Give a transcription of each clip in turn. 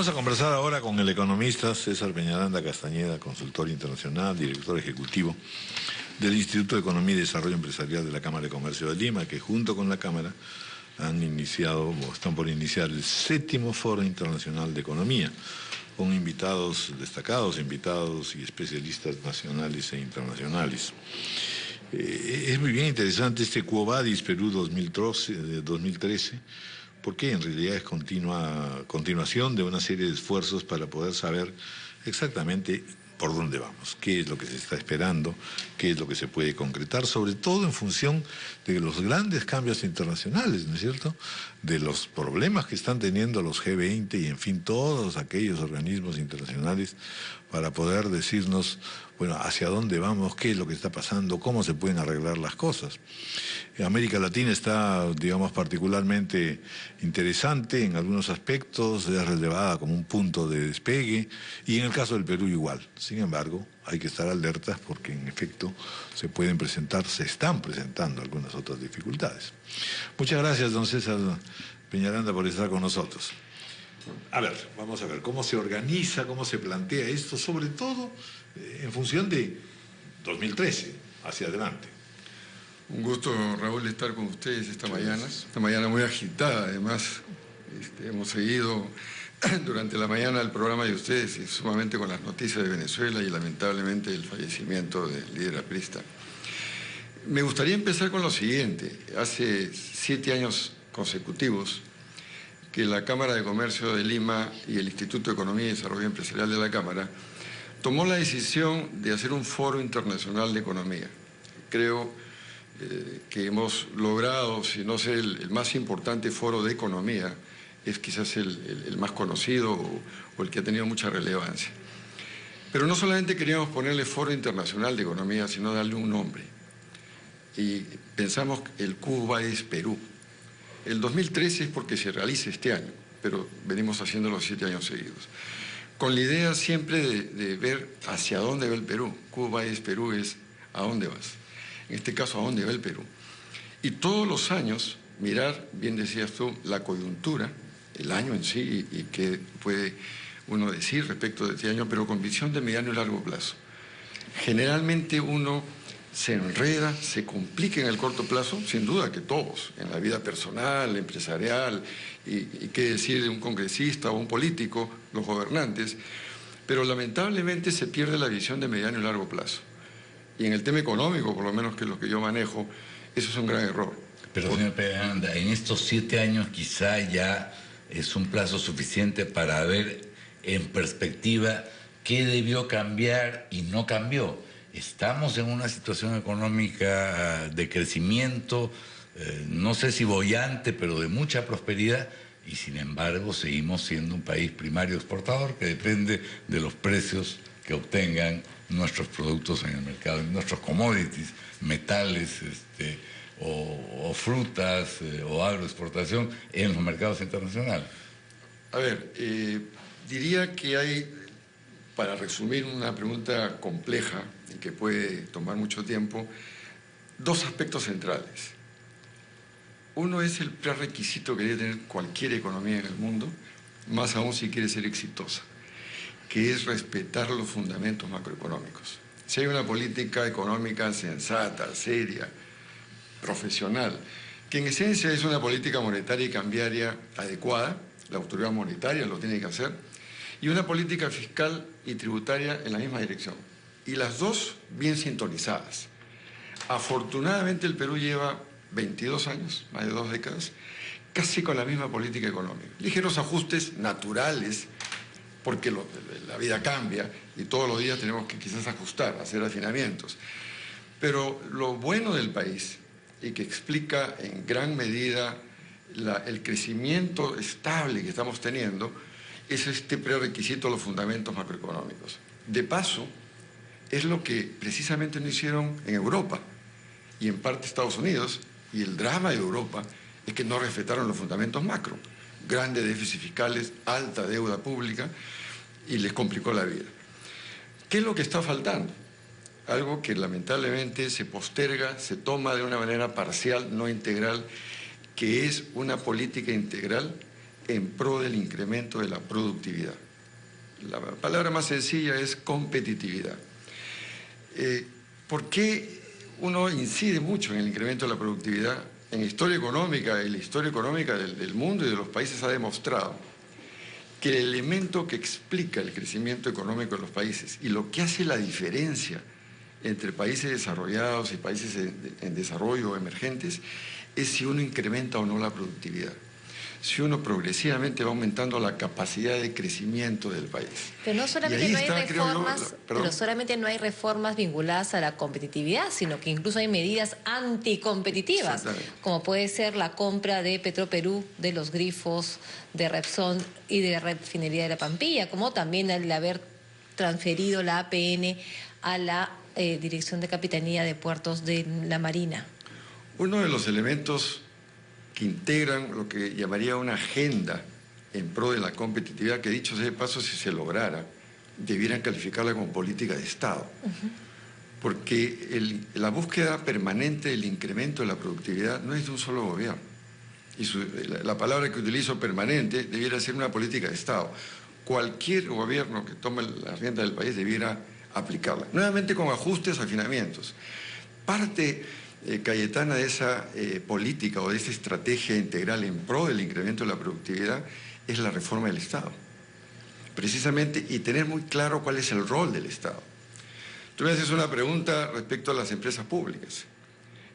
Vamos a conversar ahora con el economista César Peñaranda Castañeda, consultor internacional, director ejecutivo del Instituto de Economía y Desarrollo Empresarial de la Cámara de Comercio de Lima, que junto con la Cámara han iniciado o están por iniciar el 7º Foro Internacional de Economía, con invitados destacados, invitados y especialistas nacionales e internacionales. Es muy bien interesante este Quo Vadis Perú 2013, porque en realidad es continuación de una serie de esfuerzos para poder saber exactamente por dónde vamos, qué es lo que se está esperando, qué es lo que se puede concretar, sobre todo en función de los grandes cambios internacionales, ¿no es cierto?, de los problemas que están teniendo los G20 y, en fin, todos aquellos organismos internacionales para poder decirnos, bueno, hacia dónde vamos, qué es lo que está pasando, cómo se pueden arreglar las cosas. América Latina está, digamos, particularmente interesante en algunos aspectos, es relevada como un punto de despegue, y en el caso del Perú igual. Sin embargo, hay que estar alertas porque en efecto se están presentando algunas otras dificultades. Muchas gracias, don César Peñaranda, por estar con nosotros. A ver, vamos a ver cómo se organiza, cómo se plantea esto, sobre todo en función de 2013, hacia adelante. Un gusto, Raúl, estar con ustedes esta mañana muy agitada. Además, hemos seguido durante la mañana el programa de ustedes y sumamente con las noticias de Venezuela y lamentablemente el fallecimiento del líder aprista. Me gustaría empezar con lo siguiente. Hace 7 años consecutivos que la Cámara de Comercio de Lima y el Instituto de Economía y Desarrollo Empresarial de la Cámara tomó la decisión de hacer un foro internacional de economía. Creo que hemos logrado, si no sé, el más importante foro de economía, es quizás el más conocido o el que ha tenido mucha relevancia. Pero no solamente queríamos ponerle Foro Internacional de Economía, sino darle un nombre. Y pensamos el Quo Vadis Perú. El 2013 es porque se realiza este año, pero venimos haciendo los 7 años seguidos. Con la idea siempre de ver hacia dónde va el Perú. Quo Vadis Perú es ¿a dónde vas? En este caso, ¿a dónde va el Perú? Y todos los años mirar, bien decías tú, la coyuntura, el año en sí y qué puede uno decir respecto de este año, pero con visión de mediano y largo plazo. Generalmente uno se enreda, se complica en el corto plazo, sin duda que todos, en la vida personal, empresarial, y qué decir de un congresista o un político, los gobernantes, pero lamentablemente se pierde la visión de mediano y largo plazo. Y en el tema económico, por lo menos que es lo que yo manejo, eso es un gran error. Pero, señor Peñaranda, en estos 7 años quizá ya es un plazo suficiente para ver en perspectiva qué debió cambiar y no cambió. Estamos en una situación económica de crecimiento, no sé si boyante, pero de mucha prosperidad, y sin embargo seguimos siendo un país primario exportador que depende de los precios que obtengan nuestros productos en el mercado, nuestros commodities, metales, o frutas o agroexportación en los mercados internacionales. A ver, diría que hay, para resumir una pregunta compleja y que puede tomar mucho tiempo, 2 aspectos centrales. Uno es el prerequisito que debe tener cualquier economía en el mundo, más aún si quiere ser exitosa, que es respetar los fundamentos macroeconómicos. Si hay una política económica sensata, seria, profesional, que en esencia es una política monetaria y cambiaria adecuada, la autoridad monetaria lo tiene que hacer, y una política fiscal y tributaria en la misma dirección, y las dos bien sintonizadas. Afortunadamente el Perú lleva 22 años, más de 2 décadas, casi con la misma política económica. Ligeros ajustes naturales, porque la vida cambia y todos los días tenemos que quizás ajustar, hacer afinamientos. Pero lo bueno del país, y que explica en gran medida el crecimiento estable que estamos teniendo, es este prerequisito de los fundamentos macroeconómicos. De paso, es lo que precisamente no hicieron en Europa y en parte Estados Unidos, y el drama de Europa es que no respetaron los fundamentos macro. Grandes déficits fiscales, alta deuda pública, y les complicó la vida. ¿Qué es lo que está faltando? Algo que lamentablemente se posterga, se toma de una manera parcial, no integral, que es una política integral en pro del incremento de la productividad. La palabra más sencilla es competitividad. ¿Por qué uno incide mucho en el incremento de la productividad? En historia económica, y la historia económica del mundo y de los países ha demostrado que el elemento que explica el crecimiento económico de los países y lo que hace la diferencia entre países desarrollados y países en desarrollo o emergentes es si uno incrementa o no la productividad. Si uno progresivamente va aumentando la capacidad de crecimiento del país. Pero no solamente no hay reformas vinculadas a la competitividad, sino que incluso hay medidas anticompetitivas, como puede ser la compra de Petroperú, de los grifos de Repsol y de Refinería de la Pampilla, como también el haber transferido la APN a la Dirección de Capitanía de Puertos de la Marina. Uno de los elementos que integran lo que llamaría una agenda en pro de la competitividad, que dicho sea de paso, si se lograra, debieran calificarla como política de Estado. Porque la búsqueda permanente del incremento de la productividad no es de un solo gobierno. Y la palabra que utilizo, permanente, debiera ser una política de Estado. Cualquier gobierno que tome la rienda del país debiera aplicarla. Nuevamente con ajustes, afinamientos. Parte Cayetana de esa política o de esa estrategia integral en pro del incremento de la productividad es la reforma del Estado. Precisamente, y tener muy claro cuál es el rol del Estado. Tú me haces una pregunta respecto a las empresas públicas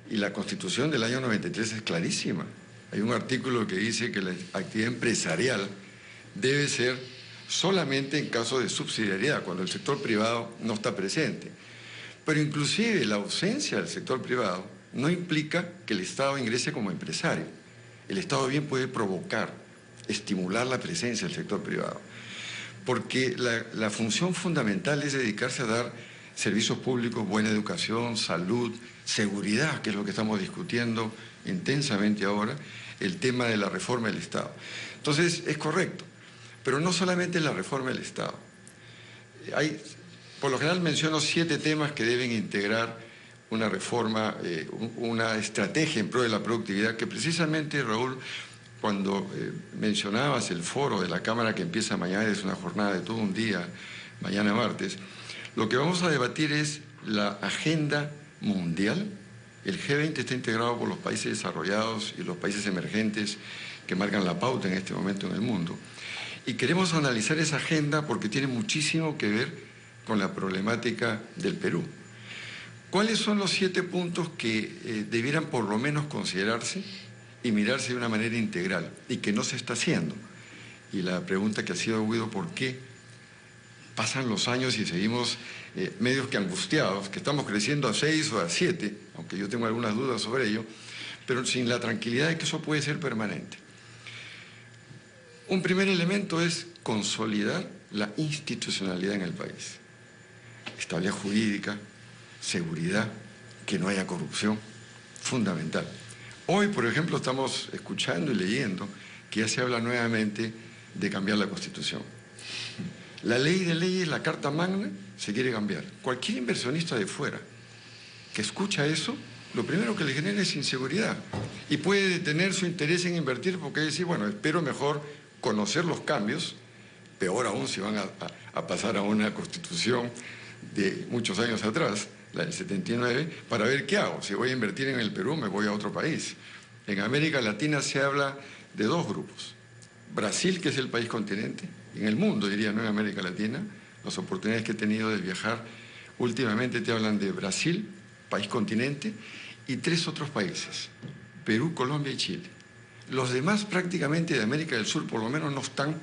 y la Constitución del año 93 es clarísima. Hay un artículo que dice que la actividad empresarial debe ser solamente en caso de subsidiariedad, cuando el sector privado no está presente. Pero inclusive la ausencia del sector privado no implica que el Estado ingrese como empresario. El Estado bien puede provocar, estimular la presencia del sector privado. Porque la función fundamental es dedicarse a dar servicios públicos, buena educación, salud, seguridad, que es lo que estamos discutiendo intensamente ahora, el tema de la reforma del Estado. Entonces, es correcto, pero no solamente la reforma del Estado. Por lo general menciono 7 temas que deben integrar una reforma, una estrategia en pro de la productividad, que precisamente, Raúl, cuando mencionabas el foro de la Cámara que empieza mañana, es una jornada de todo un día, mañana martes, lo que vamos a debatir es la agenda mundial. El G20 está integrado por los países desarrollados y los países emergentes que marcan la pauta en este momento en el mundo. Y queremos analizar esa agenda porque tiene muchísimo que ver con la problemática del Perú. ¿Cuáles son los 7 puntos que debieran por lo menos considerarse y mirarse de una manera integral y que no se está haciendo? Y la pregunta que ha sido, Guido, ¿por qué pasan los años y seguimos medios que angustiados, que estamos creciendo a 6 o a 7, aunque yo tengo algunas dudas sobre ello, pero sin la tranquilidad de que eso puede ser permanente? Un primer elemento es consolidar la institucionalidad en el país. Estabilidad jurídica, seguridad, que no haya corrupción, fundamental. Hoy, por ejemplo, estamos escuchando y leyendo que ya se habla nuevamente de cambiar la Constitución. La ley de leyes, la Carta Magna, se quiere cambiar. Cualquier inversionista de fuera que escucha eso, lo primero que le genera es inseguridad y puede detener su interés en invertir porque decir, bueno, espero mejor conocer los cambios, peor aún si van a pasar a una Constitución de muchos años atrás, la del 79, para ver qué hago. Si voy a invertir en el Perú, me voy a otro país. En América Latina se habla de 2 grupos. Brasil, que es el país continente, en el mundo diría, no en América Latina. Las oportunidades que he tenido de viajar últimamente te hablan de Brasil, país continente, y 3 otros países, Perú, Colombia y Chile. Los demás prácticamente de América del Sur por lo menos no están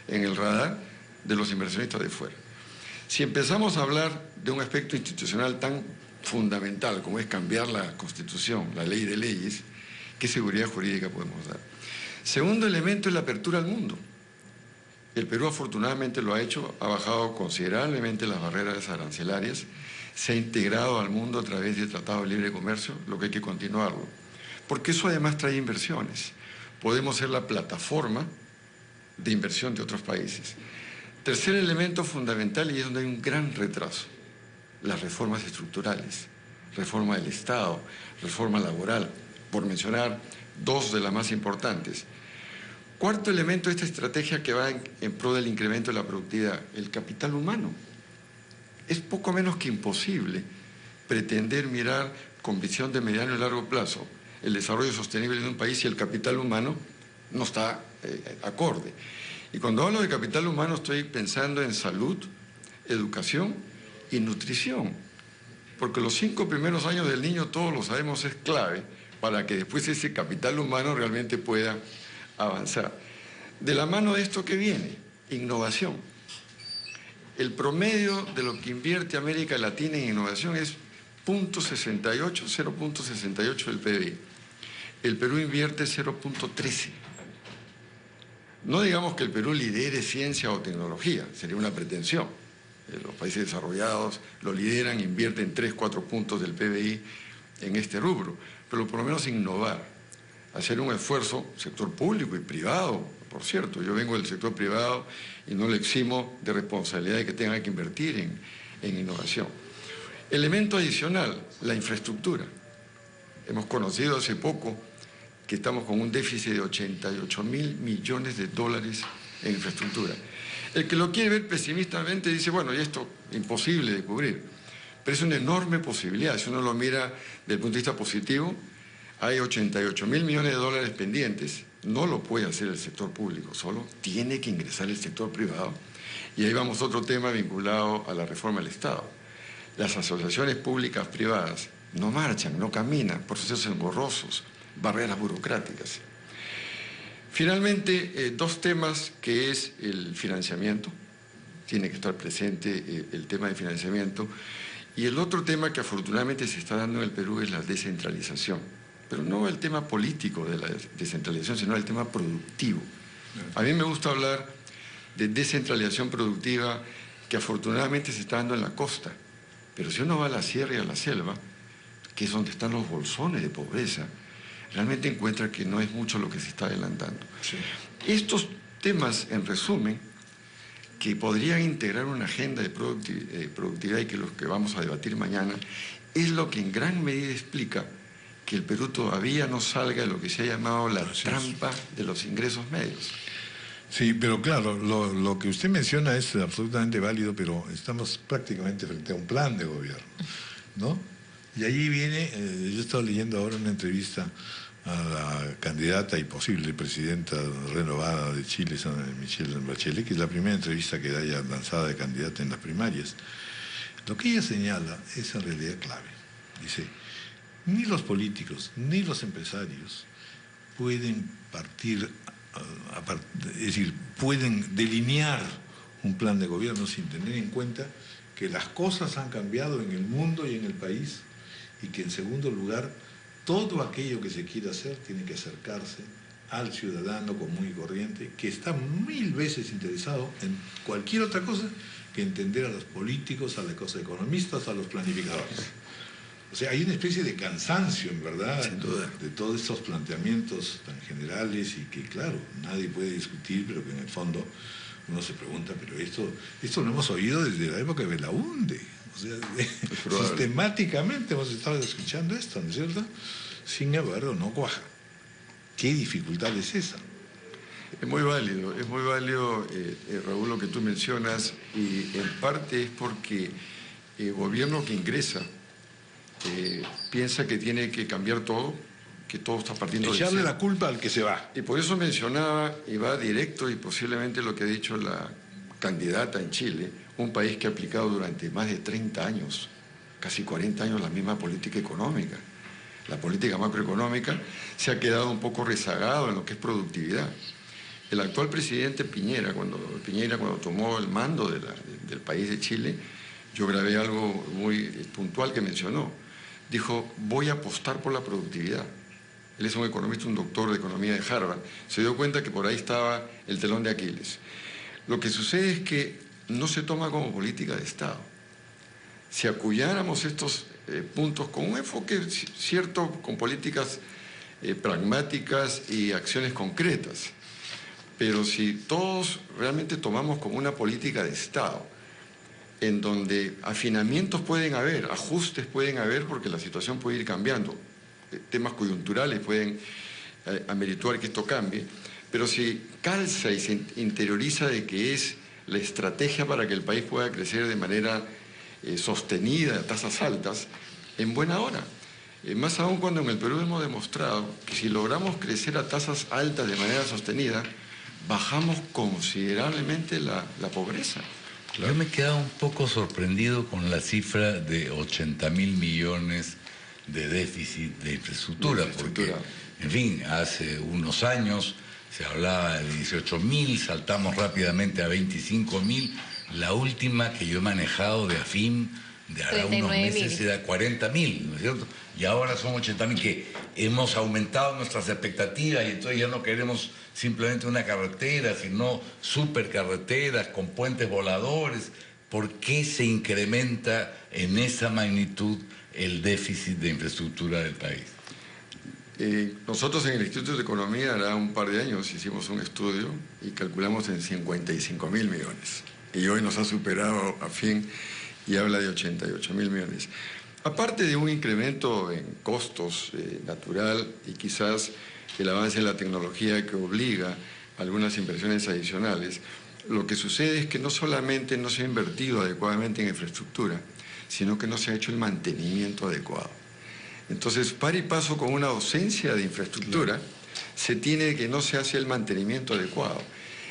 en el radar de los inversionistas de fuera. Si empezamos a hablar de un aspecto institucional tan fundamental como es cambiar la Constitución, la ley de leyes, ¿qué seguridad jurídica podemos dar? Segundo elemento es la apertura al mundo. El Perú afortunadamente lo ha hecho, ha bajado considerablemente las barreras arancelarias, se ha integrado al mundo a través de tratados de libre comercio, lo que hay que continuarlo. Porque eso además trae inversiones. Podemos ser la plataforma de inversión de otros países. Tercer elemento fundamental, y es donde hay un gran retraso, las reformas estructurales, reforma del Estado, reforma laboral, por mencionar 2 de las más importantes. Cuarto elemento de esta estrategia que va en pro del incremento de la productividad, el capital humano. Es poco menos que imposible pretender mirar con visión de mediano y largo plazo el desarrollo sostenible de un país si el capital humano no está acorde. Y cuando hablo de capital humano estoy pensando en salud, educación y nutrición, porque los 5 primeros años del niño, todos lo sabemos, es clave para que después ese capital humano realmente pueda avanzar. De la mano de esto que viene, innovación. El promedio de lo que invierte América Latina en innovación es 0.68 del PBI. El Perú invierte 0.13. No digamos que el Perú lidere ciencia o tecnología, sería una pretensión. Los países desarrollados lo lideran, invierten 3-4 puntos del PBI en este rubro, pero por lo menos innovar, hacer un esfuerzo, sector público y privado, por cierto, yo vengo del sector privado y no le eximo de responsabilidad de que tenga que invertir en innovación. Elemento adicional, la infraestructura. Hemos conocido hace poco que estamos con un déficit de 88.000 millones de dólares en infraestructura. El que lo quiere ver pesimistamente dice, bueno, y esto imposible de cubrir, pero es una enorme posibilidad. Si uno lo mira desde el punto de vista positivo, hay 88.000 millones de dólares pendientes, no lo puede hacer el sector público solo, tiene que ingresar el sector privado. Y ahí vamos a otro tema vinculado a la reforma del Estado. Las asociaciones públicas privadas no marchan, no caminan, procesos engorrosos, barreras burocráticas. Finalmente, 2 temas que es el financiamiento, tiene que estar presente el tema de financiamiento, y el otro tema que afortunadamente se está dando en el Perú es la descentralización, pero no el tema político de la descentralización, sino el tema productivo. A mí me gusta hablar de descentralización productiva que afortunadamente se está dando en la costa, pero si uno va a la sierra y a la selva, que es donde están los bolsones de pobreza, realmente encuentra que no es mucho lo que se está adelantando. Sí. Estos temas, en resumen, que podrían integrar una agenda de productividad y que los que vamos a debatir mañana, es lo que en gran medida explica que el Perú todavía no salga de lo que se ha llamado la trampa de los ingresos medios. Sí, pero claro, lo que usted menciona es absolutamente válido, pero estamos prácticamente frente a un plan de gobierno, ¿no? Y allí viene, yo he estado leyendo ahora una entrevista a la candidata y posible presidenta renovada de Chile, Michelle Bachelet, que es la primera entrevista que da ya lanzada de candidata en las primarias. Lo que ella señala es en realidad clave. Dice, ni los políticos ni los empresarios pueden partir, es decir, pueden delinear un plan de gobierno sin tener en cuenta que las cosas han cambiado en el mundo y en el país, y que en segundo lugar, todo aquello que se quiera hacer tiene que acercarse al ciudadano común y corriente, que está 1000 veces interesado en cualquier otra cosa que entender a los políticos, a los economistas, a los planificadores. O sea, hay una especie de cansancio, en verdad, de todos estos planteamientos tan generales y que, claro, nadie puede discutir, pero que en el fondo uno se pregunta, pero esto lo hemos oído desde la época de Belaúnde. O sea, sistemáticamente hemos estado escuchando esto, ¿no es cierto? Sin embargo, no cuaja. ¿Qué dificultad es esa? Es muy válido, Raúl, lo que tú mencionas, y en parte es porque el gobierno que ingresa piensa que tiene que cambiar todo, que todo está partiendo de echarle la culpa al que se va. Y por eso mencionaba, y va directo, y posiblemente lo que ha dicho la candidata en Chile, un país que ha aplicado durante más de 30 años, casi 40 años, la misma política económica. La política macroeconómica se ha quedado un poco rezagado en lo que es productividad. El actual presidente Piñera, cuando tomó el mando del país de Chile, yo grabé algo muy puntual que mencionó. Dijo, voy a apostar por la productividad. Él es un economista, un doctor de economía de Harvard. Se dio cuenta que por ahí estaba el telón de Aquiles. Lo que sucede es que no se toma como política de Estado. Si aculláramos estos puntos con un enfoque cierto, con políticas pragmáticas y acciones concretas, pero si todos realmente tomamos como una política de Estado, en donde afinamientos pueden haber, ajustes pueden haber, porque la situación puede ir cambiando, temas coyunturales pueden amerituar que esto cambie, pero si calza y se interioriza de que es la estrategia para que el país pueda crecer de manera sostenida a tasas altas, en buena hora. Más aún cuando en el Perú hemos demostrado que si logramos crecer a tasas altas de manera sostenida, bajamos considerablemente la pobreza. Yo me he quedado un poco sorprendido con la cifra de 80.000 millones de déficit de infraestructura, porque, en fin, hace unos años se hablaba de 18.000, saltamos rápidamente a 25.000. La última que yo he manejado de AFIM de ahora unos meses era 40.000, ¿no es cierto? Y ahora son 80.000, que hemos aumentado nuestras expectativas y entonces ya no queremos simplemente una carretera, sino supercarreteras con puentes voladores. ¿Por qué se incrementa en esa magnitud el déficit de infraestructura del país? Nosotros en el Instituto de Economía, hará un par de años, hicimos un estudio y calculamos en 55.000 millones. Y hoy nos ha superado AFIM y habla de 88.000 millones. Aparte de un incremento en costos natural y quizás el avance en la tecnología que obliga a algunas inversiones adicionales, lo que sucede es que no solamente no se ha invertido adecuadamente en infraestructura, sino que no se ha hecho el mantenimiento adecuado. Entonces, par y paso con una ausencia de infraestructura, se tiene que no se hace el mantenimiento adecuado.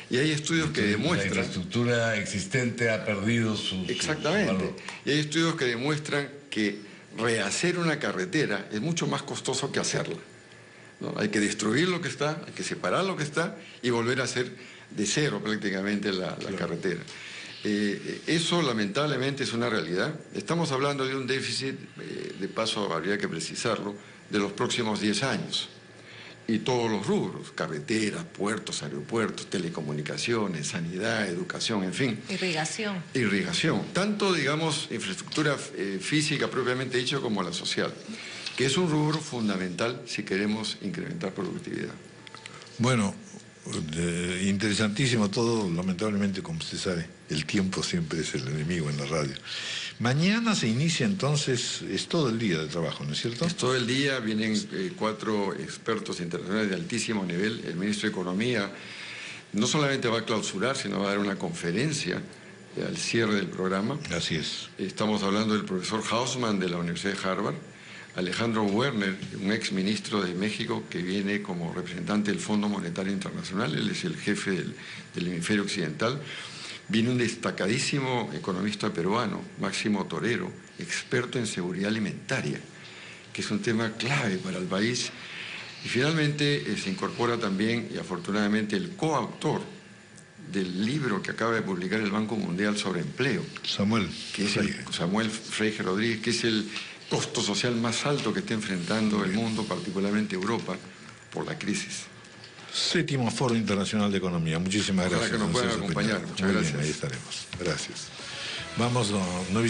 Y hay estudios que demuestran... La infraestructura existente ha perdido su Exactamente. valor. Y hay estudios que demuestran que rehacer una carretera es mucho más costoso que hacerla, ¿no? Hay que destruir lo que está, hay que separar lo que está y volver a hacer de cero prácticamente la carretera. Eso lamentablemente es una realidad. Estamos hablando de un déficit, de paso habría que precisarlo, de los próximos 10 años. Y todos los rubros, carreteras, puertos, aeropuertos, telecomunicaciones, sanidad, educación, en fin. Irrigación. Irrigación. Tanto, digamos, infraestructura física propiamente dicho como la social, que es un rubro fundamental si queremos incrementar productividad. Bueno, interesantísimo todo, lamentablemente, como usted sabe, el tiempo siempre es el enemigo en la radio. Mañana se inicia entonces, es todo el día de trabajo, ¿no es cierto? Es todo el día, vienen 4 expertos internacionales de altísimo nivel. El ministro de Economía no solamente va a clausurar, sino va a dar una conferencia al cierre del programa. Así es. Estamos hablando del profesor Hausman de la Universidad de Harvard, Alejandro Werner, un ex ministro de México que viene como representante del Fondo Monetario Internacional, él es el jefe del hemisferio occidental. Viene un destacadísimo economista peruano, Máximo Torero, experto en seguridad alimentaria, que es un tema clave para el país. Y finalmente se incorpora también, y afortunadamente, el coautor del libro que acaba de publicar el Banco Mundial sobre empleo. Samuel Freyje Rodríguez, que es el costo social más alto que está enfrentando el mundo, particularmente Europa, por la crisis. 7º Foro Internacional de Economía. Muchísimas gracias. Ojalá que nos puedan acompañar. Muchas gracias. Bien, ahí estaremos. Gracias. Vamos, no